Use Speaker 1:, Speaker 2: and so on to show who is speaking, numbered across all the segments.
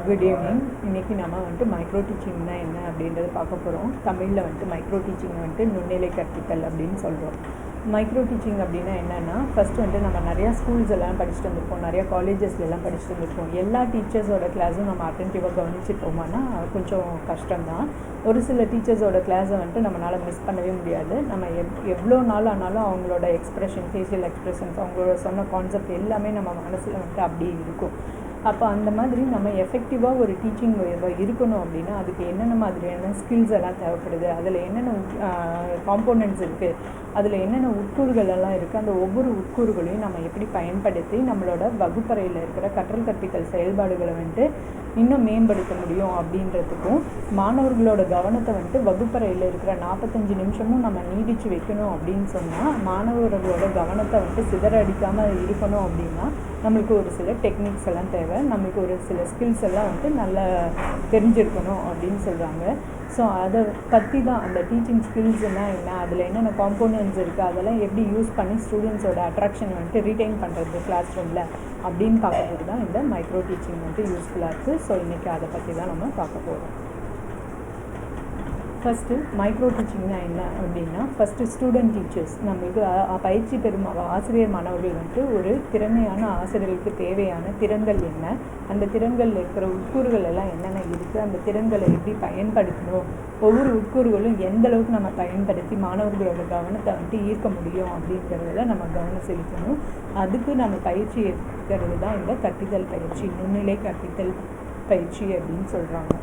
Speaker 1: Good evening. இன்றைக்கி நம்ம micro டீச்சிங்னா என்ன அப்படின்றத பார்க்க போகிறோம். தமிழில் மைக்ரோ டீச்சிங் நுண்ணிலை கற்பித்தல் அப்படின்னு சொல்கிறோம். மைக்ரோ டீச்சிங் அப்படின்னா என்னென்னா, ஃபஸ்ட்டு நம்ம நிறையா ஸ்கூல்ஸ் எல்லாம் படிச்சுட்டு வந்திருப்போம், நிறையா காலேஜஸ்லாம் படிச்சுட்டு வந்திருப்போம். எல்லா டீச்சர்ஸோட கிளாஸும் நம்ம அட்டென்டிவாக கவனிச்சுட்டோம்னா கொஞ்சம் கஷ்டம்தான். ஒரு சில டீச்சர்ஸோட கிளாஸை நம்மளால் மிஸ் பண்ணவே முடியாது. நம்ம எவ்வளோ நாள் ஆனாலும் அவங்களோட எக்ஸ்ப்ரெஷன், ஃபேஷியல் எக்ஸ்ப்ரெஷன்ஸ், அவங்களோட சொன்ன கான்செப்ட் எல்லாமே நம்ம மனசில் அப்படியே இருக்கும். அப்போ அந்த மாதிரி நம்ம எஃபெக்டிவாக ஒரு டீச்சிங் இருக்கணும் அப்படின்னா அதுக்கு என்னென்ன மாதிரியான ஸ்கில்ஸ் எல்லாம் தேவைப்படுது, அதில் என்னென்ன காம்போனன்ட்ஸ் இருக்குது, அதில் என்னென்ன உட்கூறுகள் எல்லாம் இருக்குது, அந்த ஒவ்வொரு உட்கூறுகளையும் நம்ம எப்படி பயன்படுத்தி நம்மளோட வகுப்பறையில் இருக்கிற கற்றல் கற்பித்தல் செயல்பாடுகளை இன்னும் மேம்படுத்த முடியும் அப்படின்றதுக்கும், மாணவர்களோட கவனத்தை வகுப்பறையில் இருக்கிற 45 நிமிஷமும் நம்ம நீடித்து வைக்கணும் அப்படின்னு சொன்னால், மாணவர்களோட கவனத்தை சிதறடிக்காமல் இருக்கணும் அப்படின்னா நம்மளுக்கு ஒரு சில டெக்னிக்ஸ் எல்லாம் தேவை, நம்மளுக்கு ஒரு சில ஸ்கில்ஸ் எல்லாம் நல்லா தெரிஞ்சிருக்கணும் அப்படின்னு சொல்கிறாங்க. ஸோ அதை பற்றி தான் அந்த டீச்சிங் ஸ்கில்ஸ்னால் என்ன, அதில் என்னென்ன காம்போனன்ட்ஸ் இருக்குது, அதெல்லாம் எப்படி யூஸ் பண்ணி ஸ்டூடெண்ட்ஸோட அட்ராக்ஷன் ரீட்டைன் பண்ணுறது கிளாஸ் ரூமில் அப்படின்னு பார்க்குறது தான் இந்த மைக்ரோ டீச்சிங் யூஸ்ஃபுல்லாக இருக்குது. ஸோ இன்றைக்கி அதை பற்றி தான் நம்ம பார்க்க போகிறோம். ஃபஸ்ட்டு மைக்ரோ டீச்சிங்னா என்ன அப்படின்னா, ஃபஸ்ட்டு ஸ்டூடெண்ட் டீச்சர்ஸ் நம்மளுக்கு பயிற்சி பெறும் ஆசிரியர் மாணவர்கள் ஒரு திறமையான ஆசிரியர்களுக்கு தேவையான திறன்கள் என்ன, அந்த திறன்களில் இருக்கிற உட்கூறுகள் எல்லாம் என்னென்ன இருக்குது, அந்த திறன்களை எப்படி பயன்படுத்தணும், ஒவ்வொரு உட்கூறுகளும் எந்த அளவுக்கு நம்ம பயன்படுத்தி மாணவர்களோட கவனத்தை ஈர்க்க முடியும் அப்படிங்கிறதுல நம்ம கவனம் செலுத்தணும். அதுக்கு நம்ம பயிற்சி எடுக்கிறது தான் இந்த கற்பித்தல் பயிற்சி, நுண்ணிலை கற்பித்தல் பயிற்சி அப்படின்னு சொல்கிறாங்க.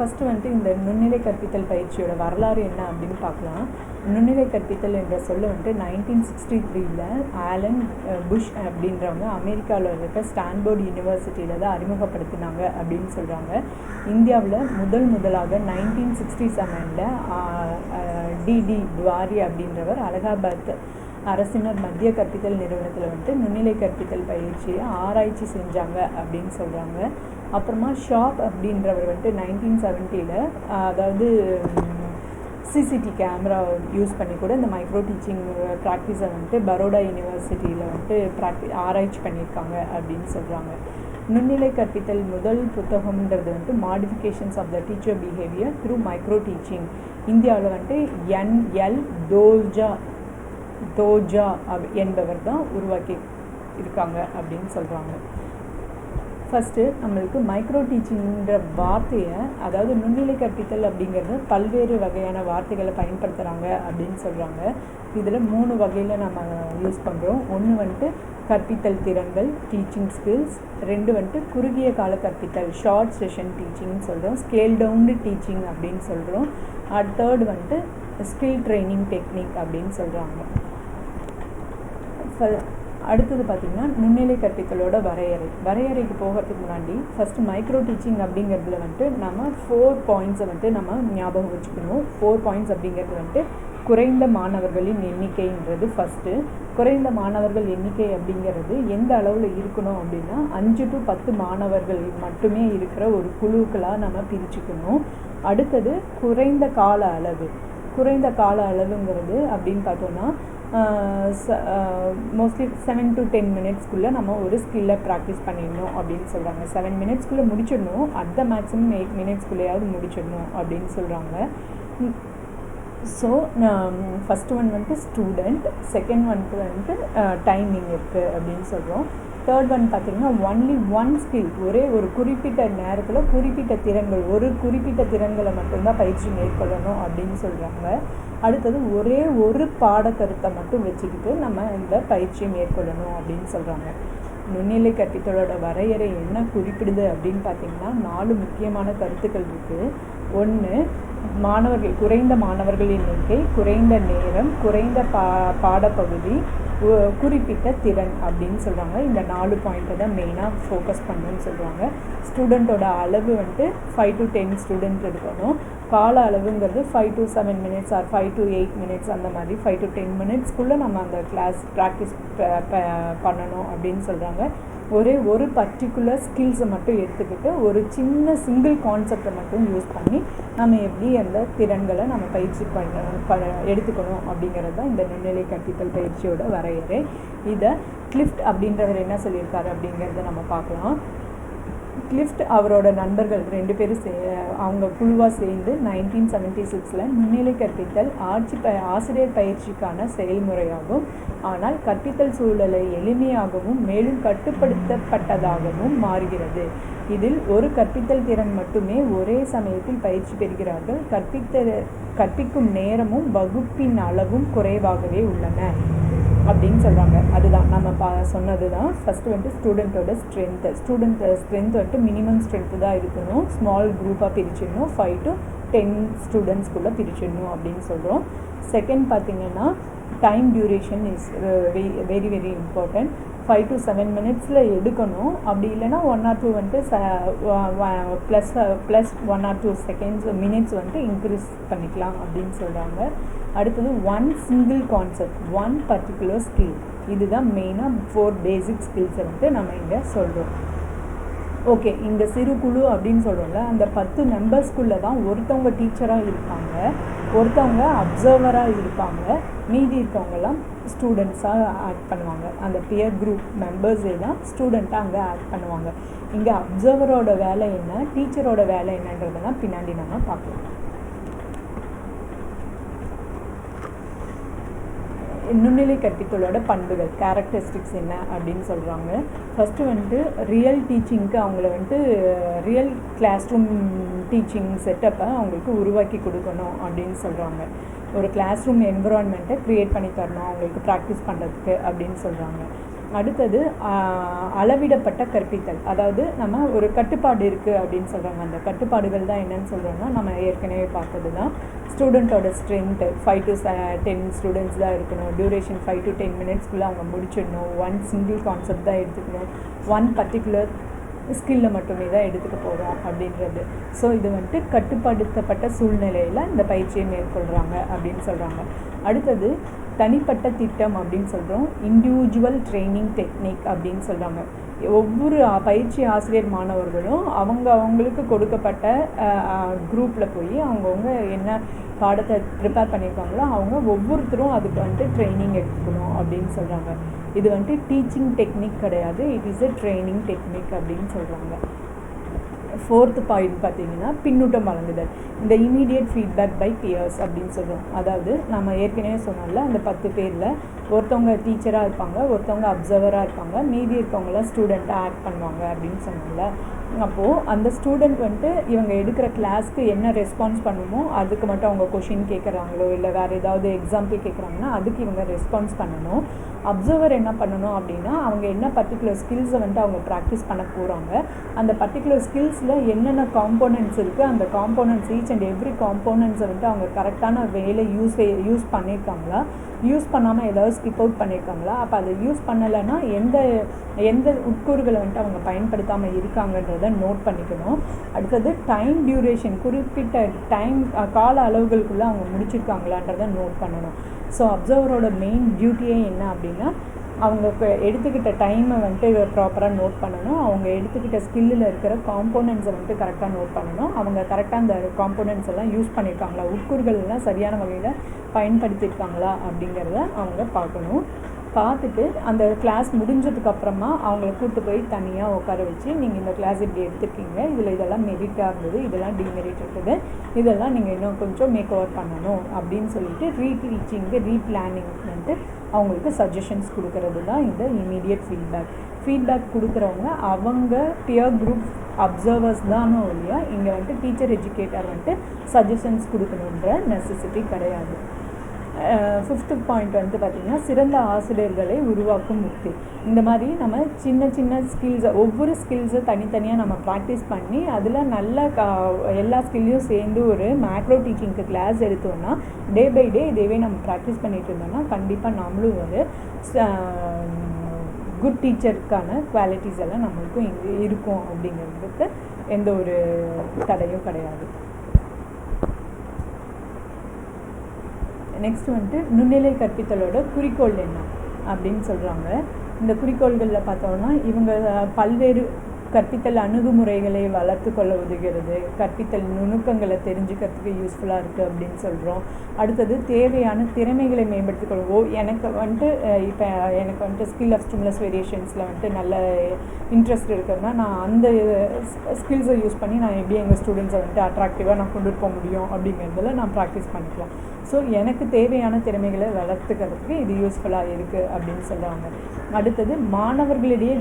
Speaker 1: ஃபஸ்ட்டு இந்த நுண்ணிலை கற்பித்தல் பயிற்சியோட வரலாறு என்ன அப்படின்னு பார்க்கலாம். நுண்ணிலை கற்பித்தல் என்ற சொல்ல 1963 ஆலன் புஷ் அப்படின்றவங்க அமெரிக்காவில் இருக்க ஸ்டான்போர்ட் யூனிவர்சிட்டியில் தான் அறிமுகப்படுத்தினாங்க அப்படின்னு சொல்கிறாங்க. இந்தியாவில் முதலாக 1967 டிடி துவாரி அப்படின்றவர் அலகாபாத் அரசினர் மத்திய கற்பித்தல் நிறுவனத்தில் நுண்ணிலை கற்பித்தல் பயிற்சியை ஆராய்ச்சி செஞ்சாங்க அப்படின்னு சொல்கிறாங்க. அப்புறமா ஷாப் அப்படின்றவர் 1970 அதாவது சிசிடி கேமரா யூஸ் பண்ணி கூட இந்த மைக்ரோ டீச்சிங் ப்ராக்டிஸை பரோடா யூனிவர்சிட்டியில் ஆராய்ச்சி பண்ணியிருக்காங்க அப்படின்னு சொல்கிறாங்க. நுண்ணிலை கற்பித்தல் முதல் புத்தகம்ன்றது modifications of the teacher behaviour through micro teaching இந்தியாவில் என்எல் தோஜா என்பவர் தான் உருவாக்கி இருக்காங்க அப்படின்னு சொல்கிறாங்க. ஃபஸ்ட்டு நம்மளுக்கு மைக்ரோ டீச்சிங்கிற வார்த்தையை, அதாவது நுண்ணிலை கற்பித்தல் அப்படிங்கிறது பல்வேறு வகையான வார்த்தைகளை பயன்படுத்துகிறாங்க அப்படின்னு சொல்கிறாங்க. இதில் 3 வகையில் நம்ம யூஸ் பண்ணுறோம். ஒன்று கற்பித்தல் திறன்கள், டீச்சிங் ஸ்கில்ஸ். 2 குறுகிய கால கற்பித்தல், ஷார்ட் செஷன் டீச்சிங்னு சொல்கிறோம், ஸ்கேல் டவுன்டு டீச்சிங் அப்படின்னு சொல்கிறோம். 3 ஸ்கில் ட்ரைனிங் டெக்னிக் அப்படின்னு சொல்கிறாங்க. அடுத்தது பார்த்திங்கன்னா நுண்ணிலை கற்பித்தலோட வரையறைக்கு போகிறதுக்கு முன்னாடி ஃபஸ்ட்டு மைக்ரோ டீச்சிங் அப்படிங்கிறதுல நம்ம 4 பாயிண்ட்ஸை நம்ம ஞாபகம் வச்சுக்கணும். 4 பாயிண்ட்ஸ் அப்படிங்கிறது குறைந்த மாணவர்களின் எண்ணிக்கைன்றது ஃபஸ்ட்டு. குறைந்த மாணவர்கள் எண்ணிக்கை அப்படிங்கிறது எந்த அளவில் இருக்கணும் அப்படின்னா 5 to 10 மாணவர்கள் மட்டுமே இருக்கிற ஒரு குழுக்களாக நம்ம பிரிச்சுக்கணும். அடுத்தது குறைந்த கால அளவுங்கிறது அப்படின்னு பார்த்தோன்னா மோஸ்ட்லி 7 to 10 மினிட்ஸ்க்குள்ளே நம்ம ஒரு ஸ்கில்லை ப்ராக்டிஸ் பண்ணிடணும் அப்படின்னு சொல்கிறாங்க. 7 மினிட்ஸ்க்குள்ளே முடிச்சிடணும், அட் த மேக்ஸிமம் 8 மினிட்ஸ்க்குள்ளேயாவது முடிச்சிடணும் அப்படின்னு சொல்கிறாங்க. So first one student, second timing இருக்குது அப்படின்னு சொல்கிறோம். தேர்ட் பார்த்திங்கன்னா ஒன்லி ஒன் ஸ்கில், ஒரே ஒரு குறிப்பிட்ட நேரத்தில் ஒரு குறிப்பிட்ட திறன்களை மட்டும்தான் பயிற்சி மேற்கொள்ளணும் அப்படின்னு சொல்கிறாங்க. அடுத்தது ஒரே ஒரு பாடக்கருத்தை மட்டும் வச்சுக்கிட்டு நம்ம இந்த பயிற்சியை மேற்கொள்ளணும் அப்படின்னு சொல்கிறாங்க. நுண்ணிலை கற்பித்தலோட வரையறை என்ன குறிப்பிடுது அப்படின்னு பார்த்திங்கன்னா 4 முக்கியமான கருத்துக்கள் இருக்குது. 1 குறைந்த மாணவர்கள் எண்ணிக்கை, குறைந்த நேரம், குறைந்த பாடப்பகுதி, குறிப்பிட்ட திறன் அப்படின்னு சொல்கிறாங்க. இந்த 4 பாயிண்ட்டை தான் மெயினாக ஃபோக்கஸ் பண்ணணும்னு சொல்கிறாங்க. ஸ்டூடெண்ட்டோட அளவு 5 to 10 ஸ்டூடெண்ட் இருக்கணும். கால அளவுங்கிறது 5 to 7 minutes R 5 to 8 minutes, அந்த மாதிரி 5 to 10 மினிட்ஸ்க்குள்ளே நம்ம அந்த கிளாஸ் ப்ராக்டிஸ் பண்ணணும் அப்படின்னு சொல்கிறாங்க. ஒரு பர்டிகுலர் ஸ்கில்ஸை மட்டும் எடுத்துக்கிட்டு ஒரு சின்ன சிங்கிள் கான்செப்டை மட்டும் யூஸ் பண்ணி நம்ம எப்படி அந்த திறன்களை நம்ம பயிற்சி எடுத்துக்கணும் அப்படிங்கிறது தான் இந்த நுண்ணிலை கற்பித்தல் பயிற்சியோட வரையறை. இதை கிளிஃப்ட் அப்படின்றவர் என்ன சொல்லியிருக்காரு அப்படிங்கிறத நம்ம பார்க்கலாம். கிளிஃப்ட் அவரோட நண்பர்கள் 2 பேரும் அவங்க குழுவாக சேர்ந்து 1976 நுண்ணிலை கற்பித்தல் ஆசிரியர் பயிற்சிக்கான செயல்முறையாகும். ஆனால் கற்பித்தல் சூழலை எளிமையாகவும் மேலும் கட்டுப்படுத்தப்பட்டதாகவும் மாறுகிறது. இதில் ஒரு கற்பித்தல் திறன் மட்டுமே ஒரே சமயத்தில் பயிற்சி பெறுகிறார்கள். கற்பிக்கும் நேரமும் வகுப்பின் அளவும் குறைவாகவே உள்ளன அப்படின்னு சொல்கிறாங்க. அதுதான் நம்ம சொன்னது தான். ஃபஸ்ட்டு வந்துட்டு ஸ்டூடெண்ட்டோட ஸ்ட்ரென்த் வந்துட்டு மினிமம் ஸ்ட்ரென்த்து தான் இருக்கணும். ஸ்மால் குரூப்பாக பிரிச்சிடணும். 5 to 10 ஸ்டூடெண்ட்ஸ்குள்ளே பிரிச்சிடணும் அப்படின்னு சொல்கிறோம். செகண்ட் பார்த்திங்கன்னா time duration is very very important. 5 to 7 மினிட்ஸில் எடுக்கணும். அப்படி இல்லைன்னா 1 or 2 வந்துட்டு ப்ளஸ் 1 or 2 செகண்ட்ஸ் மினிட்ஸ் வந்துட்டு இன்க்ரீஸ் பண்ணிக்கலாம் அப்படின்னு சொல்கிறாங்க. அடுத்தது 1 சிங்கிள் கான்செப்ட், 1 பர்டிகுலர் ஸ்கில். இதுதான் மெயினாக 4 பேசிக் ஸ்கில்ஸை வந்துட்டு நம்ம இங்கே சொல்கிறோம். ஓகே, இந்த சிறு குழு அப்படின்னு சொல்கிறோம்ல, அந்த 10 மெம்பர்ஸ்குள்ளே தான் ஒருத்தவங்க டீச்சராக இருப்பாங்க, ஒருத்தவங்க அப்சர்வராக இருப்பாங்க, மீதி இருக்கவங்கெல்லாம் ஸ்டூடெண்ட்ஸாக ஆட் பண்ணுவாங்க. அந்த பியர் குரூப் மெம்பர்ஸே தான் ஸ்டூடெண்ட்டாக அங்கே ஆட் பண்ணுவாங்க. இங்கே அப்சர்வரோட வேலை என்ன, டீச்சரோட வேலை என்னன்றதெல்லாம் பின்னாடி நம்ம பார்க்கலாம். நுண்ணிலை கற்பித்தலோட பண்புகள், கேரக்டரிஸ்டிக்ஸ் என்ன அப்படின்னு சொல்கிறாங்க. ஃபஸ்ட்டு வந்துட்டு ரியல் டீச்சிங்க்கு அவங்கள வந்துட்டு ரியல் கிளாஸ் ரூம் டீச்சிங் செட்டப்பை அவங்களுக்கு உருவாக்கி கொடுக்கணும் அப்படின்னு சொல்கிறாங்க. ஒரு கிளாஸ் ரூம் என்விரான்மெண்ட்டை க்ரியேட் பண்ணி தரணும் அவங்களுக்கு ப்ராக்டிஸ் பண்ணுறதுக்கு அப்படின்னு சொல்கிறாங்க. அடுத்தது அளவிடப்பட்ட கற்பித்தல், அதாவது நம்ம ஒரு கட்டுப்பாடு இருக்குது அப்படின்னு சொல்கிறாங்க. அந்த கட்டுப்பாடுகள் தான் என்னென்னு சொல்கிறோம்னா நம்ம ஏற்கனவே பார்த்தது தான். ஸ்டூடெண்ட்டோட ஸ்ட்ரென்த்து 5 to 10 ஸ்டூடெண்ட்ஸ் தான் இருக்கணும். டியூரேஷன் 5 to 10 மினிட்ஸ்க்குள்ளே அவங்க முடிச்சிடணும். 1 சிங்கிள் கான்செப்ட் தான் எடுத்துக்கணும். 1 பர்டிகுலர் ஸ்கில்லை மட்டுமே தான் எடுத்துக்க போகிறோம் அப்படின்றது. ஸோ இது வந்துட்டு கட்டுப்படுத்தப்பட்ட சூழ்நிலையில் இந்த பயிற்சியை மேற்கொள்கிறாங்க அப்படின்னு சொல்கிறாங்க. அடுத்தது தனிப்பட்ட திட்டம் அப்படின்னு சொல்கிறோம். இண்டிவிஜுவல் ட்ரைனிங் டெக்னிக் அப்படின்னு சொல்கிறாங்க. ஒவ்வொரு பயிற்சி ஆசிரியர் மாணவர்களும் அவங்களுக்கு கொடுக்கப்பட்ட குரூப்பில் போய் அவங்கவுங்க என்ன பாடத்தை ப்ரிப்பேர் பண்ணியிருக்காங்களோ அவங்க ஒவ்வொருத்தரும் அதுக்கு வந்துட்டு ட்ரைனிங் எடுத்துக்கணும் அப்படின்னு சொல்கிறாங்க. இது வந்துட்டு டீச்சிங் டெக்னிக் கிடையாது, it is a training technique அப்படின்னு சொல்கிறாங்க. 4th பாயிண்ட் பார்த்திங்கன்னா பின்னூட்டம் வழங்குதல். இந்த இமீடியட் ஃபீட்பேக் பை பியர்ஸ் அப்படின்னு சொல்கிறோம். அதாவது நம்ம ஏற்கனவே சொன்னோம்ல, அந்த 10 பேரில் ஒருத்தவங்க டீச்சராக இருப்பாங்க, ஒருத்தவங்க அப்சர்வராக இருப்பாங்க, மீதி இருக்கவங்களாம் ஸ்டூடெண்ட்டாக ஆக்ட் பண்ணுவாங்க அப்படின்னு சொன்னோம்ல. அப்போது அந்த ஸ்டூடெண்ட் வந்துட்டு இவங்க எடுக்கிற கிளாஸ்க்கு என்ன ரெஸ்பான்ஸ் பண்ணுமோ அதுக்கு மட்டும் அவங்க கொஷின் கேட்குறாங்களோ இல்லை வேறு ஏதாவது எக்ஸாம்பிள் கேட்குறாங்கன்னா அதுக்கு இவங்க ரெஸ்பான்ஸ் பண்ணணும். அப்சர்வர் என்ன பண்ணணும் அப்படின்னா அவங்க என்ன பர்டிகுலர் ஸ்கில்ஸை வந்துட்டு அவங்க ப்ராக்டிஸ் பண்ண போகிறாங்க, அந்த பர்டிகுலர் ஸ்கில்ஸில் என்னென்ன காம்போனன்ட்ஸ் இருக்குது, அந்த காம்போனன்ட்ஸ் ஈச் அண்ட் எவ்ரி காம்போனன்ட்ஸை வந்துட்டு அவங்க கரெக்டான வேலை யூஸ் பண்ணியிருக்காங்களா, யூஸ் பண்ணாமல் ஏதாவது ஸ்கிப் அவுட் பண்ணியிருக்காங்களா, அப்போ அதை யூஸ் பண்ணலைன்னா எந்த உட்கூறுகளை வந்துட்டு அவங்க பயன்படுத்தாமல் இருக்காங்கன்றதை நோட் பண்ணிக்கணும். அடுத்தது டைம் டியூரேஷன், குறிப்பிட்ட டைம் கால அளவுகளுக்குள்ளே அவங்க முடிச்சிருக்காங்களான்றதை நோட் பண்ணணும். ஸோ அப்சர்வரோட மெயின் டியூட்டியே என்ன அப்படின்னா அவங்க எடுத்துக்கிட்ட டைமை வந்துட்டு ப்ராப்பராக நோட் பண்ணணும், அவங்க எடுத்துக்கிட்ட ஸ்கில்லில் இருக்கிற காம்போனன்ட்ஸை வந்துட்டு கரெக்டாக நோட் பண்ணணும், அவங்க கரெக்டாக அந்த காம்போனன்ட்ஸ் எல்லாம் யூஸ் பண்ணியிருக்காங்களா, உட்கூறுகள் எல்லாம் சரியான வகையில் பயன்படுத்தியிருக்காங்களா அப்படிங்கிறத அவங்க பார்க்கணும். பார்த்துட்டு அந்த கிளாஸ் முடிஞ்சதுக்கப்புறமா அவங்கள கூப்பிட்டு போய் தனியாக உட்கார வச்சு நீங்கள் இந்த கிளாஸ் இப்படி எடுத்துருக்கீங்க, இதில் இதெல்லாம் மெரிட்டாக இருந்தது, இதெல்லாம் டிமெரிட் இருக்குது, இதெல்லாம் நீங்கள் இன்னும் கொஞ்சம் மேக் ஓவர் பண்ணணும் அப்படின்னு சொல்லிட்டு ரீடீச்சிங்கு ரீப்ளானிங் வந்துட்டு அவங்களுக்கு சஜஷன்ஸ் கொடுக்கறது தான் இந்த இமீடியட் ஃபீட்பேக் கொடுக்குறவங்க அவங்க பியர் குரூப் அப்சர்வர்ஸ் தானோ இல்லையா, இங்கே வந்துட்டு டீச்சர் எஜுகேட்டர் வந்துட்டு சஜஷன்ஸ் கொடுக்கணுன்ற நெசசிட்டி கிடையாது. 5th பாயிண்ட் வந்து பார்த்திங்கன்னா சிறந்த ஆசிரியர்களை உருவாக்கும் முக்தி. இந்த மாதிரி நம்ம சின்ன ஸ்கில்ஸை ஒவ்வொரு ஸ்கில்ஸை தனித்தனியாக நம்ம ப்ராக்டிஸ் பண்ணி அதில் நல்ல எல்லா ஸ்கில்லையும் சேர்ந்து ஒரு மேக்ரோ டீச்சிங்க்கு கிளாஸ் எடுத்தோன்னா டே பை டே இதேவே நம்ம ப்ராக்டிஸ் பண்ணிகிட்டு இருந்தோம்னா கண்டிப்பாக நம்மளும் ஒரு குட் டீச்சருக்கான குவாலிட்டிஸ் எல்லாம் நம்மளுக்கும் இங்கே இருக்கும் அப்படிங்கிறதுக்கு எந்த ஒரு தடையும் கிடையாது. நெக்ஸ்ட் வந்துட்டு நுண்ணிலை கற்பித்தலோட குறிக்கோள் என்ன அப்படின்னு சொல்கிறாங்க. இந்த குறிக்கோள்களில் பார்த்தோம்னா இவங்க பல்வேறு கற்பித்தல் அணுகுமுறைகளை வளர்த்து கொள்ள உதவுகிறது, கற்பித்தல் நுணுக்கங்களை தெரிஞ்சுக்கிறதுக்கு யூஸ்ஃபுல்லாக இருக்குது அப்படின்னு சொல்கிறோம். அடுத்தது தேவையான திறமைகளை மேம்படுத்திக் கொள்வோம். எனக்கு வந்துட்டு இப்போ எனக்கு வந்துட்டு ஸ்கில் ஆஃப் ஸ்டிமுலஸ் வேரியேஷன்ஸில் வந்துட்டு நல்ல இன்ட்ரெஸ்ட் இருக்குதுன்னா நான் அந்த ஸ்கில்ஸை யூஸ் பண்ணி நான் எப்படி எங்கள் ஸ்டூடெண்ட்ஸை வந்துட்டு அட்ராக்டிவாக நான் கொண்டு போக முடியும் அப்படிங்கிறதுல நான் ப்ராக்டிஸ் பண்ணிக்கலாம். ஸோ எனக்கு தேவையான திறமைகளை வளர்த்துக்கிறதுக்கு இது யூஸ்ஃபுல்லாக இருக்குது அப்படின்னு சொல்லுவாங்க. அடுத்தது மாணவர்களிடையே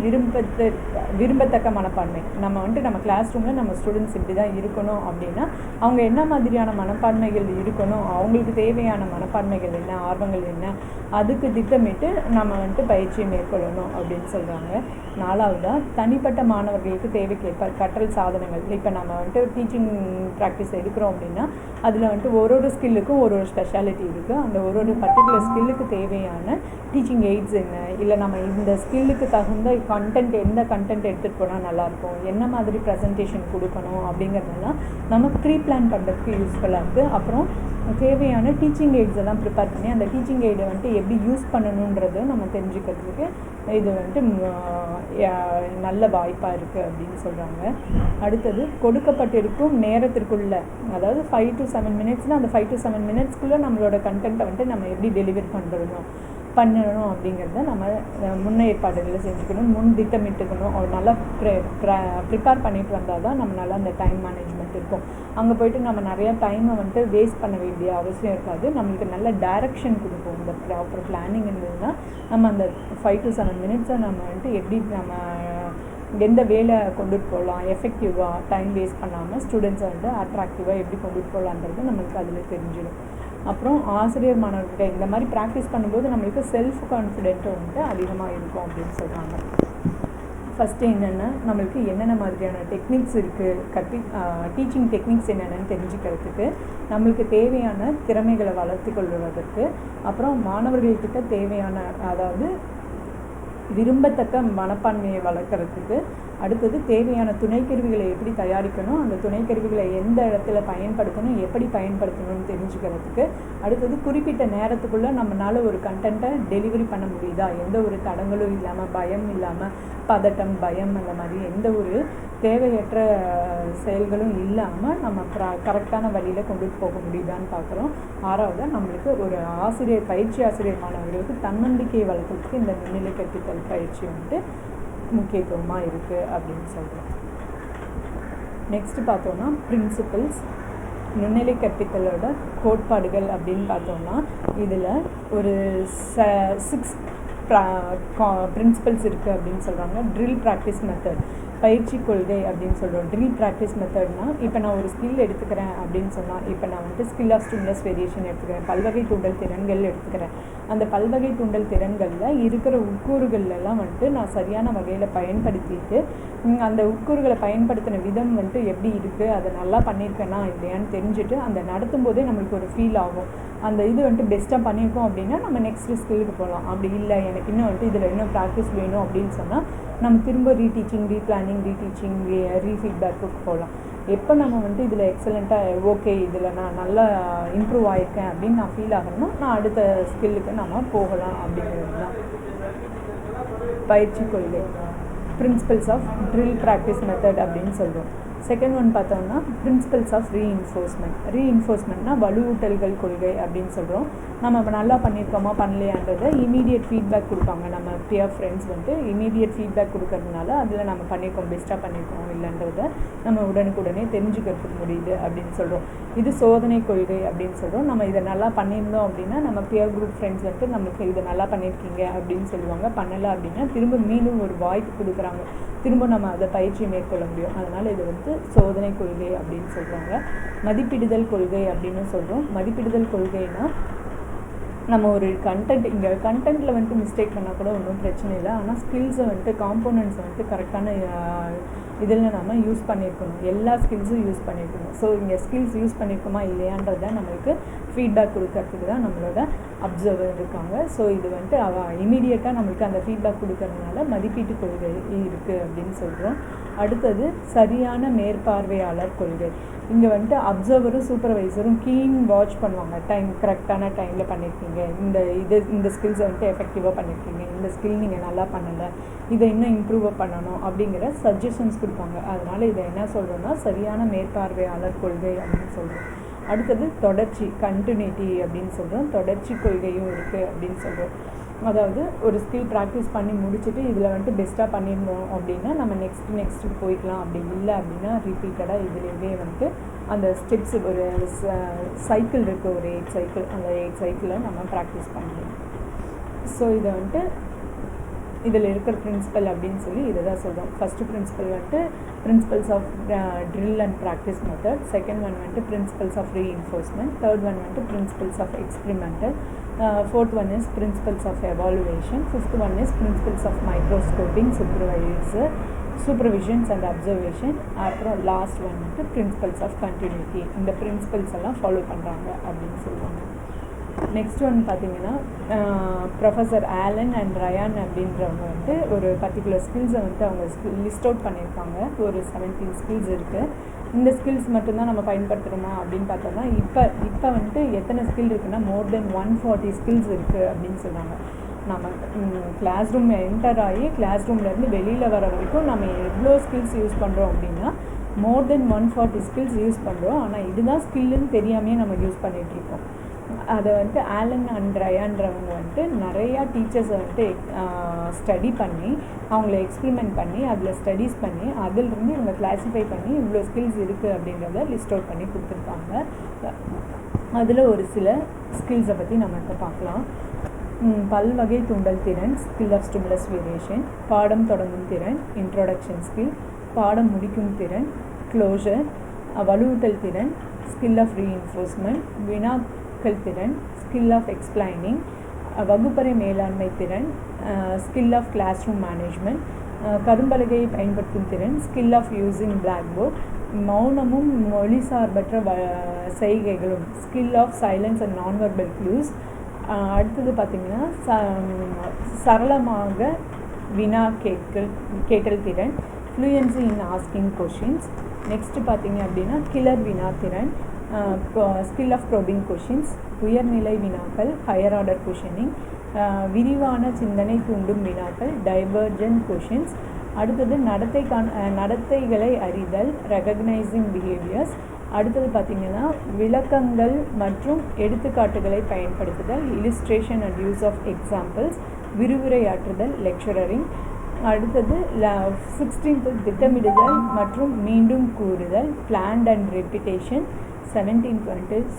Speaker 1: விரும்பத்தக்க மனப்பான்மை. நம்ம வந்துட்டு நம்ம கிளாஸ் ரூமில் நம்ம ஸ்டூடெண்ட்ஸ் இப்படி தான் இருக்கணும் அப்படின்னா அவங்க என்ன மாதிரியான மனப்பான்மைகள் இருக்கணும், அவங்களுக்கு தேவையான மனப்பான்மைகள் என்ன, ஆர்வங்கள் என்ன, அதுக்கு திட்டமிட்டு நம்ம வந்துட்டு பயிற்சியை மேற்கொள்ளணும் அப்படின்னு சொல்கிறாங்க. நாலாவதாக தனிப்பட்ட மாணவர்களுக்கு தேவைக்கேற்ப கற்றல் சாதனங்கள். இப்போ நம்ம வந்துட்டு டீச்சிங் ப்ராக்டிஸ் எடுக்கிறோம் அப்படின்னா அதில் வந்துட்டு ஒரு ஸ்கில்லுக்கும் ஒரு ஸ்பெஷாலிட்டி இருக்குது. அந்த ஒரு பர்டிகுலர் ஸ்கில்லுக்கு தேவையான டீச்சிங் எய்ட்ஸ் என்ன, இல்லை நம்ம இந்த ஸ்கில்லுக்கு தகுந்த கண்டென்ட் எந்த கண்டென்ட் எடுத்துகிட்டு போனால் நல்லாயிருக்கும், என்ன மாதிரி ப்ரெசன்டேஷன் கொடுக்கணும் அப்படிங்கிறதெல்லாம் நம்ம ப்ரீ பிளான் பண்ணுறதுக்கு யூஸ்ஃபுல்லாக இருக்குது. அப்புறம் தேவையான டீச்சிங் எய்ட்ஸ் எல்லாம் ப்ரிப்பேர் பண்ணி அந்த டீச்சிங் எய்டை வந்துட்டு எப்படி யூஸ் பண்ணணுன்றது நம்ம தெரிஞ்சுக்கிறதுக்கு இது வந்துட்டு நல்ல வாய்ப்பாக இருக்குது அப்படின்னு சொல்கிறாங்க. அடுத்தது கொடுக்கப்பட்டிருக்கும் நேரத்திற்குள்ள, அதாவது 5 to 7 மினிட்ஸ்னால் அந்த 5 to 7 மினிட்ஸ்க்குள்ளே நம்மளோட கண்டென்ட்டை வந்துட்டு நம்ம எப்படி டெலிவரி பண்ணணும் அப்படிங்கிறத நம்ம முன்னேற்பாடுகளை செஞ்சுக்கணும், முன் திட்டமிட்டுக்கணும். அவர் நல்லா ப்ரிப்பேர் பண்ணிட்டு வந்தால் தான் நம்ம நல்லா அந்த டைம் மேனேஜ்மெண்ட் இருக்கும். அங்கே போய்ட்டு நம்ம நிறையா டைமை வந்துட்டு வேஸ்ட் பண்ண வேண்டிய அவசியம் இருக்காது. நம்மளுக்கு நல்ல டைரக்ஷன் கொடுக்கும். இந்த ப்ராப்பர் பிளானிங் இருந்ததுன்னா நம்ம அந்த 5 to 7 மினிட்ஸை நம்ம வந்துட்டு எப்படி நம்ம எந்த வேலை கொண்டுட்டு போகலாம், எஃபெக்டிவாக டைம் வேஸ்ட் பண்ணாமல் ஸ்டூடெண்ட்ஸை வந்துட்டு அட்ராக்டிவாக எப்படி கொண்டுட்டு போகலான்றது நம்மளுக்கு அதில் தெரிஞ்சிடும். அப்புறம் ஆசிரியர் மாணவர்கிட்ட இந்த மாதிரி ப்ராக்டிஸ் பண்ணும்போது நம்மளுக்கு செல்ஃப் கான்ஃபிடென்ட்டும் வந்துட்டு அதிகமாக இருக்கும் அப்படின்னு சொல்கிறாங்க. ஃபஸ்ட்டு என்னென்னா நம்மளுக்கு என்னென்ன மாதிரியான டெக்னிக்ஸ் இருக்குது, டீச்சிங் டெக்னிக்ஸ் என்னென்னு தெரிஞ்சுக்கிறதுக்கு, நம்மளுக்கு தேவையான திறமைகளை வளர்த்து கொள்வதற்கு, அப்புறம் மாணவர்கள்கிட்ட தேவையான அதாவது விரும்பத்தக்க மனப்பான்மையை வளர்க்குறதுக்கு, அடுத்தது தேவையான துணைக்கருவிகளை எப்படி தயாரிக்கணும், அந்த துணைக்கருவிகளை எந்த இடத்துல பயன்படுத்தணும், எப்படி பயன்படுத்தணும்னு தெரிஞ்சுக்கிறதுக்கு, அடுத்தது குறிப்பிட்ட நேரத்துக்குள்ளே நம்மளால் ஒரு கண்டென்ட்டை டெலிவரி பண்ண முடியுதா, எந்த ஒரு தடங்களும் இல்லாமல், பயம் இல்லாமல், பதட்டம், பயம் அந்த மாதிரி எந்த ஒரு தேவையற்ற செயல்களும் இல்லாமல் நம்ம கரெக்டான வழியில் கொண்டுட்டு போக முடியுதான்னு பார்க்குறோம். ஆறாவது நம்மளுக்கு ஒரு பயிற்சி ஆசிரியர் மாணவர்களுக்கு தன்னம்பிக்கையை வளர்க்குறதுக்கு இந்த நுண்ணிலை கற்பித்தல் பயிற்சி வந்துட்டு முக்கியத்துவமாக இருக்குது அப்படின்னு சொல்கிறோம். நெக்ஸ்ட்டு பார்த்தோன்னா பிரின்சிபல்ஸ், நுண்ணிலை கற்பித்தலோட கோட்பாடுகள் அப்படின்னு பார்த்தோம்னா இதில் ஒரு 6 பிரின்சிபல்ஸ் இருக்குது அப்படின்னு சொல்கிறாங்க. ட்ரில் ப்ராக்டிஸ் மெத்தட், பயிற்சி கொள்கை அப்படின்னு சொல்கிறோம். ட்ரில் ப்ராக்டிஸ் மெத்தட்னால் இப்போ நான் ஒரு ஸ்கில் எடுத்துக்கிறேன் அப்படின்னு சொன்னால், இப்போ நான் வந்துட்டு ஸ்கில் ஆஃப் ஸ்டிமுலஸ் வேரியேஷன் எடுத்துக்கிறேன், பல்வகை தூண்டல் திறன்கள் எடுத்துக்கிறேன். அந்த பல்வகை தூண்டல் திறன்களில் இருக்கிற உட்கூறுகள்லாம் வந்துட்டு நான் சரியான வகையில் பயன்படுத்திட்டு அந்த உட்கூறுகளை பயன்படுத்தின விதம் வந்துட்டு எப்படி இருக்குது, அதை நல்லா பண்ணியிருக்கேனா இல்லையான்னு தெரிஞ்சுட்டு அந்த நடத்தும் போதே நம்மளுக்கு ஒரு ஃபீல் ஆகும். அந்த இது வந்துட்டு பெஸ்ட்டாக பண்ணியிருக்கோம் அப்படின்னா நம்ம நெக்ஸ்ட் ஸ்கில்லுக்கு போகலாம். அப்படி இல்லை எனக்கு இன்னும் வந்துட்டு இதில் இன்னும் ப்ராக்டிஸ் வேணும் அப்படின்னு சொன்னால் நம்ம திரும்ப ரீடீச்சிங், ரீப்ளானிங், ரீடீச்சிங், ரீஃபீட்பேக்குக்கு போகலாம். எப்போ நம்ம வந்துட்டு இதில் எக்ஸலண்ட்டாக ஓகே இதில் நான் நல்லா இம்ப்ரூவ் ஆகிருக்கேன் அப்படின்னு நான் ஃபீல் ஆகணும்னா நான் அடுத்த ஸ்கில்லுக்கு நம்ம போகலாம் அப்படிங்கிறது தான் பயிற்சி கொள்கை. Principles of drill practice method அப்படின்னு சொல்கிறோம். செகண்ட் ஒன் பார்த்தோம்னா பிரின்சிபல்ஸ் ஆஃப் ரீஇன்ஃபோர்ஸ்மெண்ட்னா வலுவூட்டல்கள் கொள்கை அப்படின்னு சொல்கிறோம். நம்ம நல்லா பண்ணியிருக்கோமா பண்ணலையான்றதை இமீடியட் ஃபீட்பேக் கொடுப்பாங்க. நம்ம பியர் ஃப்ரெண்ட்ஸ் வந்துட்டு இமீடியட் ஃபீட்பேக் கொடுக்கறதுனால அதில் நம்ம பண்ணியிருக்கோம், பெஸ்ட்டாக பண்ணியிருக்கோம் இல்லைன்றதை நம்ம உடனுக்குடனே தெரிஞ்சுக்கிறதுக்கு முடியுது அப்படின்னு சொல்கிறோம். இது சோதனை கொள்கை அப்படின்னு சொல்கிறோம். நம்ம இதை நல்லா பண்ணியிருந்தோம் அப்படின்னா நம்ம பியர் குரூப் ஃப்ரெண்ட்ஸ் வந்துட்டு நமக்கு இதை நல்லா பண்ணியிருக்கீங்க அப்படின்னு சொல்லுவாங்க. பண்ணலை அப்படின்னா திரும்ப மீண்டும் ஒரு வாய்ப்பு கொடுக்குறாங்க, திரும்ப நம்ம அதை பயிற்சி மேற்கொள்ள முடியும். அதனால் இது வந்து சோதனை கொள்கை அப்படின்னு சொல்கிறாங்க. மதிப்பிடுதல் கொள்கை அப்படின்னு சொல்கிறோம். மதிப்பிடுதல் கொள்கைனா நம்ம ஒரு இங்கே கண்டென்ட்டில் வந்துட்டு மிஸ்டேக் பண்ணால் கூட ஒன்றும் பிரச்சனை இல்லை. ஆனால் ஸ்கில்ஸை வந்துட்டு காம்போனன்ட்ஸை வந்துட்டு கரெக்டான இதில் நம்ம யூஸ் பண்ணியிருக்கணும், எல்லா ஸ்கில்ஸும் யூஸ் பண்ணியிருக்கணும். ஸோ இங்கே ஸ்கில்ஸ் யூஸ் பண்ணியிருக்கோமா இல்லையான்றதை நம்மளுக்கு ஃபீட்பேக் கொடுக்கறதுக்கு தான் நம்மளோட அப்சர்வர் இருக்காங்க. ஸோ இது இமீடியட்டாக நம்மளுக்கு அந்த ஃபீட்பேக் கொடுக்கறதுனால மதிப்பீட்டு கொள்கை இருக்குது அப்படின்னு சொல்கிறோம். அடுத்தது சரியான மேற்பார்வையாளர் கொள்கை. இங்கே அப்சர்வரும் சூப்பர்வைசரும் கீன் வாட்ச் பண்ணுவாங்க. கரெக்டான டைமில் பண்ணியிருக்கீங்க, இந்த ஸ்கில்ஸை எஃபெக்டிவாக பண்ணியிருக்கீங்க, இந்த ஸ்கில் நீங்கள் நல்லா பண்ணலை, இதை இன்னும் இம்ப்ரூவ் பண்ணணும் அப்படிங்கிற சஜஷன்ஸ் கொடுப்பாங்க. அதனால் இதை என்ன சொல்கிறோன்னா சரியான மேற்பார்வையாளர் கொள்கை அப்படின்னு சொல்கிறோம். அடுத்தது தொடர்ச்சி, கண்டினியூட்டி அப்படின்னு சொல்கிறோம். தொடர்ச்சி கொள்கையும் இருக்குது அப்படின்னு சொல்கிறோம். அதாவது ஒரு ஸ்கில் ப்ராக்டிஸ் பண்ணி முடிச்சுட்டு இதில் பெஸ்ட்டாக பண்ணியிருந்தோம் அப்படின்னா நம்ம நெக்ஸ்ட்டு போய்க்கலாம். அப்படி இல்லை அப்படின்னா ரிப்பீட்டடாக இதுலேயே அந்த ஸ்டெப்ஸ் ஒரு சைக்கிள் இருக்குது, ஒரு 8 சைக்கிள், அந்த 8 சைக்கிளில் நம்ம ப்ராக்டிஸ் பண்ணலாம். ஸோ இதை இதில் இருக்கிற பிரின்சிபல் அப்படின்னு சொல்லி இதை தான் சொல்கிறோம். First principle principles of drill and practice method, second one principles of reinforcement, third one principles of experimental, fourth one is principles of evaluation, fifth one is principles of microscoping, supervisions and observation, அப்புறம் last one principles of continuity. இந்த principles எல்லாம் follow பண்ணுறாங்க அப்படின்னு சொல்லுவாங்க. Next one பார்த்திங்கன்னா professor Alan and rayon அப்படின்றவங்க ஒரு particular ஸ்கில்ஸை அவங்க லிஸ்ட் அவுட் பண்ணியிருக்காங்க. ஒரு 17 ஸ்கில்ஸ் இருக்குது. இந்த ஸ்கில்ஸ் மட்டும்தான் நம்ம பயன்படுத்துகிறோமா அப்படின்னு பார்த்தோம்னா இப்போ எத்தனை ஸ்கில் இருக்குன்னா மோர் தென் 140 ஸ்கில்ஸ் இருக்குது அப்படின்னு சொல்கிறாங்க. நம்ம கிளாஸ் ரூம் என்டர் ஆகி கிளாஸ் ரூம்லேருந்து வெளியில் வர வரைக்கும் நம்ம எவ்வளோ ஸ்கில்ஸ் யூஸ் பண்ணுறோம் அப்படின்னா மோர் தென் 140 ஸ்கில்ஸ் யூஸ் பண்ணுறோம். ஆனால் இதுதான் ஸ்கில்லுன்னு தெரியாமையே நம்ம யூஸ் பண்ணிகிட்ருக்கோம். அதை ஆலன் அண்ட் ரயான்றவங்க நிறையா டீச்சர்ஸை ஸ்டடி பண்ணி அவங்கள எக்ஸ்பிரிமெண்ட் பண்ணி அதில் ஸ்டடீஸ் பண்ணி அதிலிருந்து இவங்க கிளாஸிஃபை பண்ணி இவ்வளோ ஸ்கில்ஸ் இருக்குது அப்படின்றத லிஸ்ட் அவுட் பண்ணி கொடுத்துருக்காங்க. அதில் ஒரு சில ஸ்கில்ஸை பற்றி நம்ம இப்போ பார்க்கலாம். பல்வகை தூண்டல் திறன், ஸ்கில் ஆஃப் ஸ்டிமுலஸ் வேரியேஷன், பாடம் தொடங்கும் திறன், இன்ட்ரோடக்ஷன் ஸ்கில், பாடம் முடிக்கும் திறன், க்ளோஷர், வலுவூட்டல் திறன், ஸ்கில் ஆஃப் ரீஇன்ஃபோர்ஸ்மெண்ட், வினாக்கள் திறன், ஸ்கில் ஆஃப் எக்ஸ்பிளைனிங், வகுப்பறை மேலாண்மை திறன், skill of class room management, கரும்பலகையை பயன்படுத்தும் திறன், skill of using black board, மௌனமும் மொழி சார்பற்ற செய்கைகளும், skill of silence and nonverbal cues. அடுத்தது பார்த்திங்கன்னா சரளமாக வினா கேட்டல் திறன், fluency in asking questions. Next பார்த்திங்க அப்படின்னா கிளர் வினா திறன், ஸ்கில் ஆஃப் ப்ரோபிங் கொஷின்ஸ், உயர்நிலை வினாக்கள், ஹையர் ஆர்டர் கொஷினிங், விரிவான சிந்தனை தூண்டும் வினாக்கள், டைவர்ஜென்ட் கொஷின்ஸ். அடுத்தது நடத்தைகளை அறிதல், ரெகக்னைசிங் பிஹேவியர்ஸ். அடுத்தது பார்த்திங்கன்னா விளக்கங்கள் மற்றும் எடுத்துக்காட்டுகளை பயன்படுத்துதல், illustration and use of examples, விரிவுரையாற்றுதல், லெக்சரரிங். அடுத்தது 16th திட்டமிடுதல் மற்றும் மீண்டும் கூறுதல், பிளான்ட் அண்ட் ரெப்பிட்டேஷன். 17th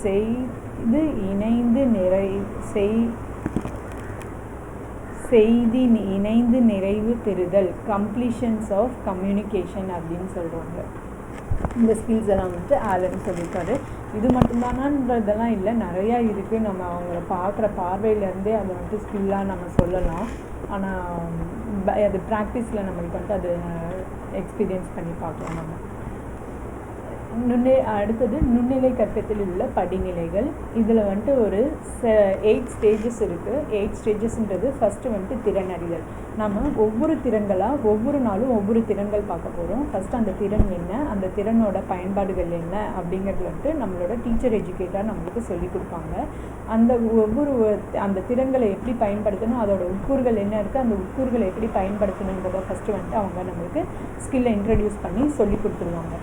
Speaker 1: செய்தி இணைந்து நிறைவு பெறுதல், கம்ப்ளீஷன்ஸ் ஆஃப் கம்யூனிகேஷன் அப்படின்னு சொல்கிறாங்க. இந்த ஸ்கில்ஸ் எல்லாம் ஆலன் சொல்லியிருக்காரு. இது மட்டும்தானான்றதெல்லாம் இல்லை, நிறையா இருக்குது. நம்ம அவங்கள பார்க்குற பார்வையிலேருந்தே அதை ஸ்கில்லாக நம்ம சொல்லலாம். ஆனால் அது ப்ராக்டிஸில் நம்மளுக்கு அது எக்ஸ்பீரியன்ஸ் பண்ணி பார்க்கலாம் நம்ம. அடுத்தது நுண்ணிலை கற்பித்தலில் உள்ள படிநிலைகள். இதில் ஒரு 8 ஸ்டேஜஸ் இருக்குது. 8 ஸ்டேஜஸ்ன்றது ஃபஸ்ட்டு திறன் அறிதல். நம்ம ஒவ்வொரு திறன்களாக ஒவ்வொரு நாளும் ஒவ்வொரு திறன்கள் பார்க்க போகிறோம். ஃபஸ்ட்டு அந்த திறன் என்ன, அந்த திறனோட பயன்பாடுகள் என்ன அப்படிங்கிறது நம்மளோட டீச்சர் எஜுகேட்டர் நம்மளுக்கு சொல்லிக் கொடுப்பாங்க. அந்த திறன்களை எப்படி பயன்படுத்தணும், அதோட உட்கூறுகள் என்ன இருக்குது, அந்த உட்கூறுகளை எப்படி பயன்படுத்தணுன்றதை ஃபஸ்ட்டு அவங்க நம்மளுக்கு ஸ்கில்லை இன்ட்ரடியூஸ் பண்ணி சொல்லி கொடுத்துருவாங்க.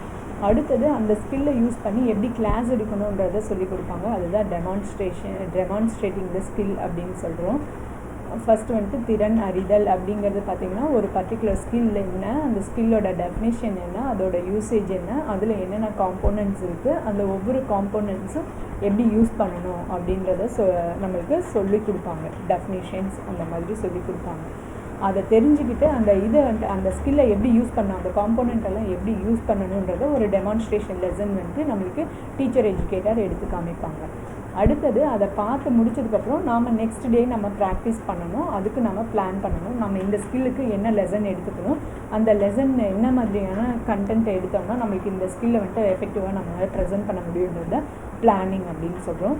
Speaker 1: அடுத்தது அந்த ஸ்கில்லை யூஸ் பண்ணி எப்படி கிளாஸ் எடுக்கணுன்றதை சொல்லிக் கொடுப்பாங்க. அதுதான் டெமான்ஸ்ட்ரேட்டிங் த ஸ்கில் அப்படின்னு சொல்கிறோம். ஃபஸ்ட்டு திறன் அறிதல் அப்படிங்கிறது பார்த்திங்கன்னா ஒரு பர்டிகுலர் ஸ்கில் என்ன, அந்த ஸ்கில்லோட டெஃபினேஷன் என்ன, அதோட யூசேஜ் என்ன, அதில் என்னென்ன காம்போனன்ட்ஸ் இருக்குது, அந்த ஒவ்வொரு காம்போனன்ட்ஸும் எப்படி யூஸ் பண்ணணும் அப்படின்றத நம்மளுக்கு சொல்லிக் கொடுப்பாங்க. டெஃபினேஷன்ஸ் அந்த மாதிரி சொல்லிக் கொடுப்பாங்க. அதை தெரிஞ்சுக்கிட்டு அந்த ஸ்கில்லை எப்படி யூஸ் பண்ணணும், அந்த காம்போனெண்ட்டெல்லாம் எப்படி யூஸ் பண்ணணுன்றத ஒரு டெமான்ஸ்ட்ரேஷன் லெசன் நம்மளுக்கு டீச்சர் எஜுகேட்டர் எடுத்து காமிப்பாங்க. அடுத்தது அதை பார்த்து முடிச்சதுக்கப்புறம் நாம் நெக்ஸ்ட் டே நம்ம ப்ராக்டிஸ் பண்ணணும். அதுக்கு நம்ம பிளான் பண்ணணும். நம்ம இந்த ஸ்கில்லுக்கு என்ன லெசன் எடுத்துக்கணும், அந்த லெசன் என்ன மாதிரியான கண்டென்ட் எடுத்தோம்னா நம்மளுக்கு இந்த ஸ்கில்லை வந்துட்டு எஃபெக்டிவாக நம்மளால் ப்ரெசென்ட் பண்ண முடியுன்றத பிளானிங் அப்படின்னு சொல்கிறோம்.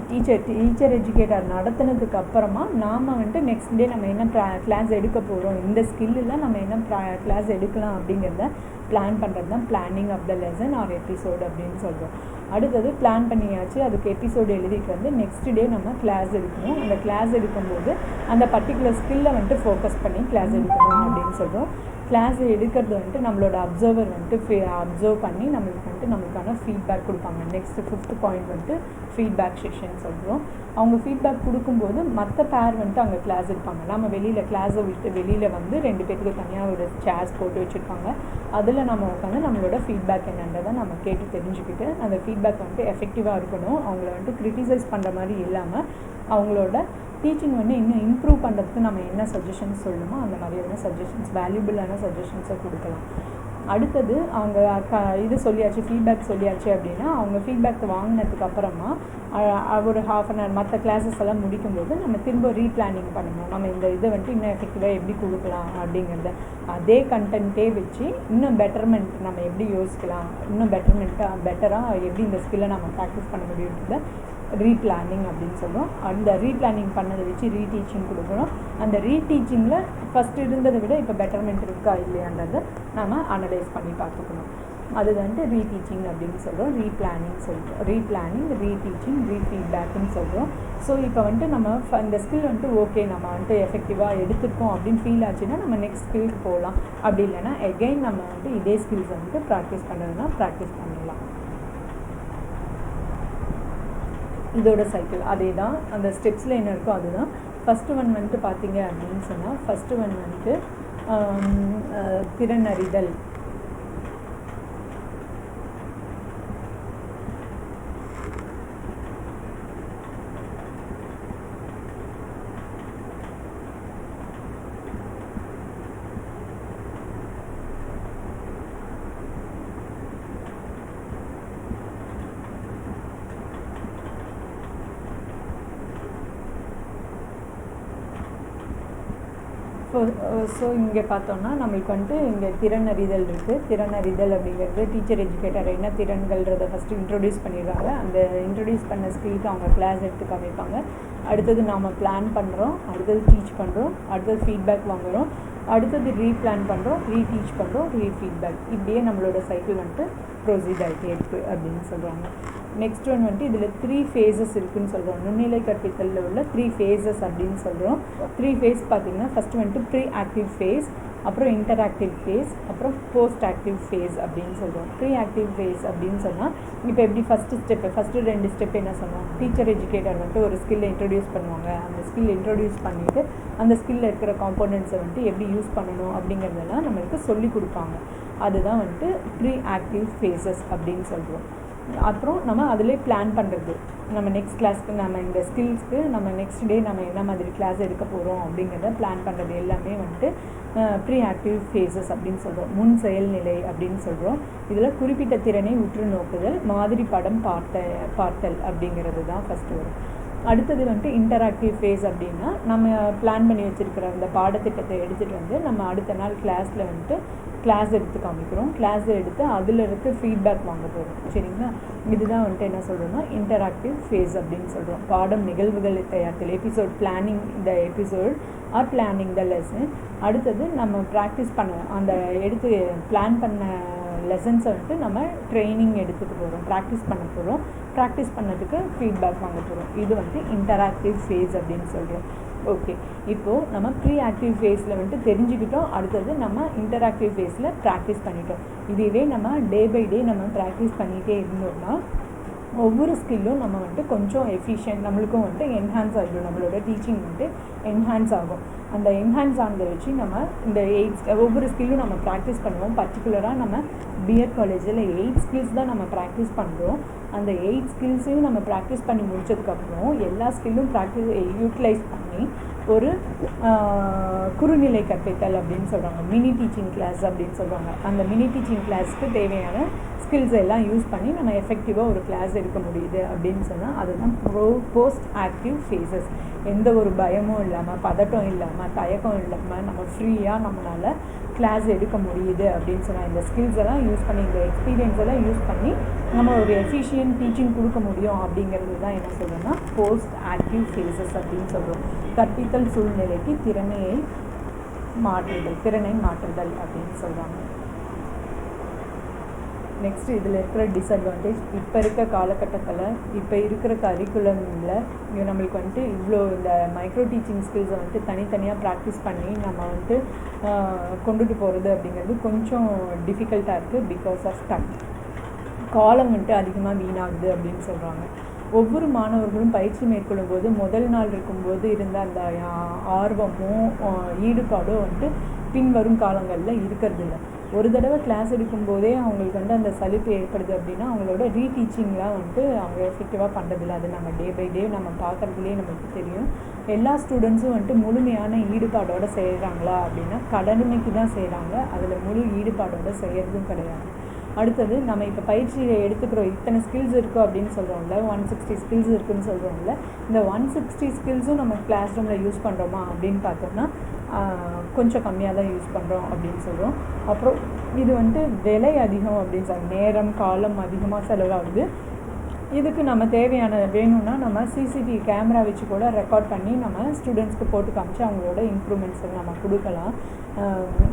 Speaker 1: டீச்சர் எஜுகேட்டர் நடத்தினதுக்கு அப்புறமா நாம் வந்துட்டு நெக்ஸ்ட் டே நம்ம என்ன கிளாஸ் எடுக்க போகிறோம், இந்த ஸ்கில்லில் நம்ம என்ன கிளாஸ் எடுக்கலாம் அப்படிங்கிறத பிளான் பண்ணுறது தான் planning of the lesson or episode அப்படின்னு சொல்கிறோம். அடுத்தது பிளான் பண்ணியாச்சு, அதுக்கு எபிசோடு எழுதிட்டு வந்து நெக்ஸ்ட் டே நம்ம கிளாஸ் எடுக்கணும். அந்த கிளாஸ் எடுக்கும்போது அந்த பர்டிகுலர் ஸ்கில்லை வந்துட்டு ஃபோக்கஸ் பண்ணி கிளாஸ் எடுக்கணும் அப்படின்னு சொல்கிறோம். கிளாஸ் எடுக்கிறது வந்துட்டு நம்மளோட அப்சர்வர் வந்துட்டு அப்சர்வ் பண்ணி நம்மளுக்கான ஃபீட்பேக் கொடுப்பாங்க. நெக்ஸ்ட் 5th பாயிண்ட் வந்துட்டு ஃபீட்பேக் செக்ஷன் சொல்கிறோம். அவங்க ஃபீட்பேக் கொடுக்கும்போது மற்ற பேர் வந்துட்டு அங்கே கிளாஸ் எடுப்பாங்க. நம்ம கிளாஸை விட்டு வெளியில் வந்து 2 பேருக்கு தனியாக ஒரு சேர்ஸ் போட்டு வச்சுருப்பாங்க. அதில் நம்ம உட்காந்து நம்மளோட ஃபீட்பேக் என்னன்றதை நம்ம கேட்டு தெரிஞ்சுக்கிட்டு அந்த ஃபீட்பேக் வந்துட்டு எஃபெக்டிவாக இருக்கணும். அவங்கள வந்துட்டு க்ரிட்டிசைஸ் பண்ணுற மாதிரி இல்லாமல் அவங்களோட டீச்சிங் வந்து இன்னும் இம்ப்ரூவ் பண்ணுறதுக்கு நம்ம என்ன சஜஷன்ஸ் சொல்லணுமோ அந்த மாதிரியான சஜஷன்ஸ், வேல்யூபிளான சஜஷன்ஸை கொடுக்கலாம். அடுத்தது அவங்க இது சொல்லியாச்சு, ஃபீட்பேக் சொல்லியாச்சு அப்படின்னா அவங்க ஃபீட்பேக் வாங்கினதுக்கு அப்புறமா ஒரு ½ அன் ஹவர் மற்ற கிளாஸஸ் எல்லாம் முடிக்கும்போது நம்ம திரும்ப ரீப்ளானிங் பண்ணணும். நம்ம இந்த இதை வந்துட்டு இன்னும் எஃபெக்டிவாக எப்படி கொடுக்கலாம் அப்படிங்கிறத அதே கண்டென்ட்டே வச்சு இன்னும் பெட்டர்மெண்ட் நம்ம எப்படி யோசிக்கலாம், இன்னும் பெட்டராக எப்படி இந்த ஸ்கில்லை நம்ம ப்ராக்டிஸ் பண்ண முடியுன்றத ரீப்ளானிங் அப்படின்னு சொல்லுவோம். அந்த ரீப்ளானிங் பண்ணதை வச்சு ரீடீச்சிங் கொடுக்குறோம். அந்த ரீடீச்சிங்கில் ஃபஸ்ட்டு இருந்ததை விட இப்போ பெட்டர்மெண்ட் இருக்கா இல்லையான்றதை நம்ம அனலைஸ் பண்ணி பார்த்துக்கணும். அது வந்துட்டு ரீடீச்சிங் அப்படின்னு சொல்கிறோம். ரீப்ளானிங், ரீடீச்சிங், ரீஃபீட்பேக்குன்னு சொல்கிறோம். ஸோ இப்போ வந்துட்டு நம்ம இந்த ஸ்கில் வந்துட்டு ஓகே நம்ம வந்துட்டு எஃபெக்டிவாக எடுத்துருக்கோம் அப்படின்னு ஃபீல் ஆச்சுன்னா நம்ம நெக்ஸ்ட் ஸ்கில்க்கு போகலாம். அப்படி இல்லைன்னா எகெயின் நம்ம வந்துட்டு இதே ஸ்கில்ஸ் வந்துட்டு ப்ராக்டிஸ் பண்ணுறதுனா ப்ராக்டிஸ் பண்ணலாம். இதோட சைக்கிள் அதே தான், அந்த ஸ்டெப்ஸில் என்ன இருக்கோ அதுதான். ஃபஸ்ட்டு ஒன் வந்துட்டு பார்த்தீங்க அப்படின்னு சொன்னால் ஃபஸ்ட்டு ஒன் வந்துட்டு திறனறிதல். ஸோ இங்கே பார்த்தோம்னா நம்மளுக்கு வந்துட்டு இங்கே திறனறிதல் இருக்குது. திறனறிதல் அப்படிங்கிறது டீச்சர் எஜுகேட்டர் என்ன திறன்கள்ன்றதை ஃபஸ்ட்டு இன்ட்ரொடியூஸ் பண்ணிடுறாங்க. அந்த இன்ட்ரொடியூஸ் பண்ண ஸ்கில்க்கு அவங்க கிளாஸ் எடுத்து காமிப்பாங்க. அடுத்தது நாம் பிளான் பண்ணுறோம், அடுத்தது டீச் பண்ணுறோம், அடுத்தது ஃபீட்பேக் வாங்குகிறோம், அடுத்தது ரீப்ளான் பண்ணுறோம், ரீடீச் பண்ணுறோம், ரீஃபீட்பேக். இப்படியே நம்மளோட சைக்கிள் வந்துட்டு ப்ரொசீட் ஆகிட்டே இருக்குது அப்படின்னு சொல்கிறாங்க. நெக்ஸ்ட் ஒன் வந்துட்டு இதில் 3 phases இருக்குதுன்னு சொல்கிறோம். நுண்ணிலை கற்பித்தலில் உள்ள 3 phases அப்படின்னு சொல்கிறோம். 3 phase பார்த்திங்கன்னா ஃபஸ்ட்டு வந்துட்டு ப்ரீ ஆக்டிவ் ஃபேஸ், அப்புறம் இன்டராக்டிவ் ஃபேஸ், அப்புறம் போஸ்ட் ஆக்டிவ் ஃபேஸ் அப்படின்னு சொல்கிறோம். ப்ரீ ஆக்டிவ் ஃபேஸ் அப்படின்னு சொன்னால் இப்போ எப்படி ஃபஸ்ட்டு 2 ஸ்டெப் என்ன சொன்னோம், டீச்சர் எஜுகேட்டர் வந்துட்டு ஒரு ஸ்கில்லை இன்ட்ரொடியூஸ் பண்ணுவாங்க. அந்த ஸ்கில் இன்ட்ரொடியூஸ் பண்ணிவிட்டு அந்த ஸ்கில்லில் இருக்கிற காம்போனன்ட்ஸை வந்துட்டு எப்படி யூஸ் பண்ணணும் அப்படிங்கிறதெல்லாம் நம்மளுக்கு சொல்லி கொடுப்பாங்க. அதுதான் வந்துட்டு ப்ரீ ஆக்டிவ் ஃபேஸஸ் அப்படின்னு சொல்கிறோம். அப்புறம் நம்ம அதிலே பிளான் பண்ணுறது, நம்ம நெக்ஸ்ட் கிளாஸ்க்கு நம்ம இந்த ஸ்கில்ஸ்க்கு நம்ம நெக்ஸ்ட் டே நம்ம என்ன மாதிரி கிளாஸ் எடுக்க போகிறோம் அப்படிங்கிறத பிளான் பண்ணுறது எல்லாமே வந்துட்டு ப்ரீ ஆக்டிவ் ஃபேஸஸ் அப்படின்னு சொல்கிறோம். முன் செயல்நிலை அப்படின்னு சொல்கிறோம். இதில் குறிப்பிட்ட திறனை உற்று நோக்குதல், மாதிரி படம் பார்த்தல் அப்படிங்கிறது தான் ஃபஸ்ட்டு வரும். அடுத்தது வந்துட்டு இன்டராக்டிவ் ஃபேஸ் அப்படின்னா நம்ம பிளான் பண்ணி வச்சுருக்கிற அந்த பாடத்திட்டத்தை எடுத்துகிட்டு வந்து நம்ம அடுத்த நாள் கிளாஸில் வந்துட்டு கிளாஸ் எடுத்து காமிக்கிறோம். கிளாஸ் எடுத்து அதில் இருக்க ஃபீட்பேக் வாங்க போகிறோம். சரிங்களா, இதுதான் வந்துட்டு என்ன சொல்கிறோம்னா இன்டராக்டிவ் ஃபேஸ் அப்படின்னு சொல்கிறோம். பாடம் நிகழ்வுகள் தயாரித்தல், episode planning the episode are planning the lesson. அடுத்தது நம்ம ப்ராக்டிஸ் பண்ண அந்த எடுத்து பிளான் பண்ண லெசன்ஸை வந்துட்டு நம்ம ட்ரைனிங் எடுத்துகிட்டு போகிறோம், ப்ராக்டிஸ் பண்ண போகிறோம். ப்ராக்டிஸ் பண்ணதுக்கு ஃபீட்பேக் வாங்க போகிறோம். இது வந்துட்டு இன்டராக்டிவ் ஃபேஸ் அப்படின்னு சொல்கிறோம். ஓகே, இப்போது நம்ம ப்ரீ ஆக்டிவ் ஃபேஸில் வந்துட்டு தெரிஞ்சுக்கிட்டோம். அடுத்தது நம்ம இன்டராக்டிவ் ஃபேஸில் ப்ராக்டிஸ் பண்ணிட்டோம். இதுவே நம்ம டே பை டே நம்ம ப்ராக்டிஸ் பண்ணிகிட்டே இருந்தோம்னா ஒவ்வொரு ஸ்கில்லும் நம்ம வந்துட்டு கொஞ்சம் எஃபிஷியன்ட், நம்மளுக்கும் வந்துட்டு என்ஹான்ஸ் ஆகிடும். நம்மளோட டீச்சிங் வந்துட்டு என்ஹான்ஸ் ஆகும். அந்த என்ஹான்ஸ் ஆனதை வச்சு நம்ம இந்த ஒவ்வொரு ஸ்கில்லும் நம்ம ப்ராக்டிஸ் பண்ணுவோம். பர்டிகுலராக நம்ம பிஎட் காலேஜில் 8 ஸ்கில்ஸ் தான் நம்ம ப்ராக்டிஸ் பண்ணுறோம். அந்த 8 ஸ்கில்ஸையும் நம்ம ப்ராக்டிஸ் பண்ணி முடிச்சதுக்கப்புறம் எல்லா ஸ்கில்லும் யூட்டிலைஸ் பண்ணி பண்ணி ஒரு குறுநிலை கற்பித்தல் அப்படின்னு சொல்கிறாங்க, மினி டீச்சிங் கிளாஸ் அப்படின்னு சொல்கிறாங்க. அந்த மினி டீச்சிங் கிளாஸ்க்கு தேவையான ஸ்கில்ஸ் எல்லாம் யூஸ் பண்ணி நம்ம எஃபெக்டிவாக ஒரு கிளாஸ் எடுக்க முடியுது அப்படின்னு சொன்னால் அதுதான் போஸ்ட் ஆக்டிவ் ஃபேஸஸ். எந்த ஒரு பயமும் இல்லாமல், பதட்டம் இல்லாமல், தயக்கம் இல்லாமல் நம்ம ஃப்ரீயாக நம்மளால் கிளாஸ் எடுக்க முடியுது அப்படின்னு சொன்னால் இந்த ஸ்கில்ஸ் எல்லாம் யூஸ் பண்ணி, இந்த எக்ஸ்பீரியன்ஸ் எல்லாம் யூஸ் பண்ணி நம்ம ஒரு எஃபிஷியன்ட் டீச்சிங் கொடுக்க முடியும் அப்படிங்கிறது தான் என்ன சொல்கிறோன்னா போஸ்ட் ஆக்டிவ் ஃபேஸஸ் அப்படின்னு சொல்கிறோம். கற்பித்தல் சூழ்நிலைக்கு திறனை மாற்றுதல் அப்படின்னு சொல்கிறாங்க. நெக்ஸ்ட் இதில் இருக்கிற டிஸ்அட்வான்டேஜ், இப்போ இருக்க காலகட்டத்தில் இப்போ இருக்கிற கரிக்குலமில் நம்மளுக்கு வந்துட்டு இவ்வளோ இந்த மைக்ரோ டீச்சிங் ஸ்கில்ஸை வந்துட்டு தனித்தனியாக ப்ராக்டிஸ் பண்ணி நம்ம வந்துட்டு கொண்டுட்டு போகிறது அப்படிங்கிறது கொஞ்சம் டிஃபிகல்ட்டாக இருக்குது. பிகாஸ் ஆஃப் டைம், காலம் வந்துட்டு அதிகமாக வீணாகுது அப்படின்னு சொல்கிறாங்க. ஒவ்வொரு மாணவர்களும் பயிற்சி மேற்கொள்ளும் போது முதல் நாள் இருக்கும்போது இருந்த அந்த ஆர்வமும் ஈடுபாடும் வந்துட்டு பின்வரும் காலங்களில் இருக்கிறது இல்லை. ஒரு தடவை கிளாஸ் எடுக்கும்போதே அவங்களுக்கு வந்து அந்த சலிப்பு ஏற்படுது அப்படின்னா அவங்களோட ரீடீச்சிங்லாம் வந்துட்டு அவங்க எஃபெக்டிவாக பண்ணுறதில்ல. அது நம்ம டே பை டே நம்ம பார்க்குறதுலேயே நமக்கு தெரியும். எல்லா ஸ்டூடெண்ட்ஸும் வந்துட்டு முழுமையான ஈடுபாடோடு செய்கிறாங்களா அப்படின்னா கடமைக்கு தான் செய்கிறாங்க, அதில் முழு ஈடுபாடோடு செய்கிறதும் கிடையாது. அடுத்தது, நம்ம இப்போ பயிற்சியை எடுத்துக்கிறோம், இத்தனை ஸ்கில்ஸ் இருக்குது அப்படின்னு சொல்கிறோம்ல, 160 ஸ்கில்ஸ் இருக்குதுன்னு சொல்கிறோம்ல, இந்த 160 ஸ்கில்ஸும் நம்ம கிளாஸ் ரூமில் யூஸ் பண்ணுறோமா அப்படின்னு பார்த்தோம்னா கொஞ்சம் கம்மியாக தான் யூஸ் பண்ணுறோம் அப்படின்னு சொல்கிறோம். அப்புறம் இது வந்துட்டு விலை அதிகம் அப்படின்னு சொல்கிறோம், நேரம் காலம் அதிகமாக செலவாகுது. இதுக்கு நம்ம தேவையான வேணும்னா நம்ம சிசிடிவி கேமரா வச்சு கூட ரெக்கார்ட் பண்ணி நம்ம ஸ்டூடெண்ட்ஸ்க்கு போட்டு காமிச்சு அவங்களோட இம்ப்ரூவ்மெண்ட்ஸை நம்ம கொடுக்கலாம்.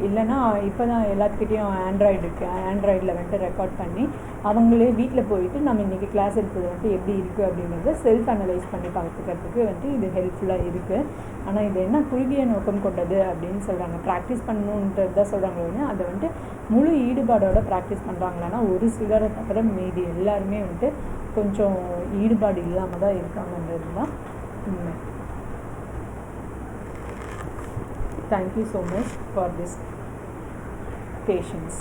Speaker 1: இல்லைன்னா இப்போ தான் எல்லாத்துக்கிட்டேயும் ஆண்ட்ராய்டு இருக்குது, ஆண்ட்ராய்டில் வந்துட்டு ரெக்கார்ட் பண்ணி அவங்களே வீட்டில் போயிட்டு நம்ம இன்றைக்கி கிளாஸ் எடுத்தது வந்துட்டு எப்படி இருக்குது அப்படிங்கிறத செல்ஃப் அனலைஸ் பண்ணி பார்த்துக்கிறதுக்கு வந்துட்டு இது ஹெல்ப்ஃபுல்லாக இருக்குது. ஆனால் இது என்ன குறுகிய நோக்கம் கொண்டது அப்படின்னு சொல்கிறாங்க, ப்ராக்டிஸ் பண்ணணுன்றது தான் சொல்கிறாங்க. அதை வந்துட்டு முழு ஈடுபாடோட ப்ராக்டிஸ் பண்ணுறாங்களான்னா ஒரு சிலரை தவிர மீதி எல்லாருமே வந்துட்டு கொஞ்சம் ஈடுபாடு இல்லாமல் தான் இருக்காங்கன்றது தான் உண்மை. Thank you so much for this patience.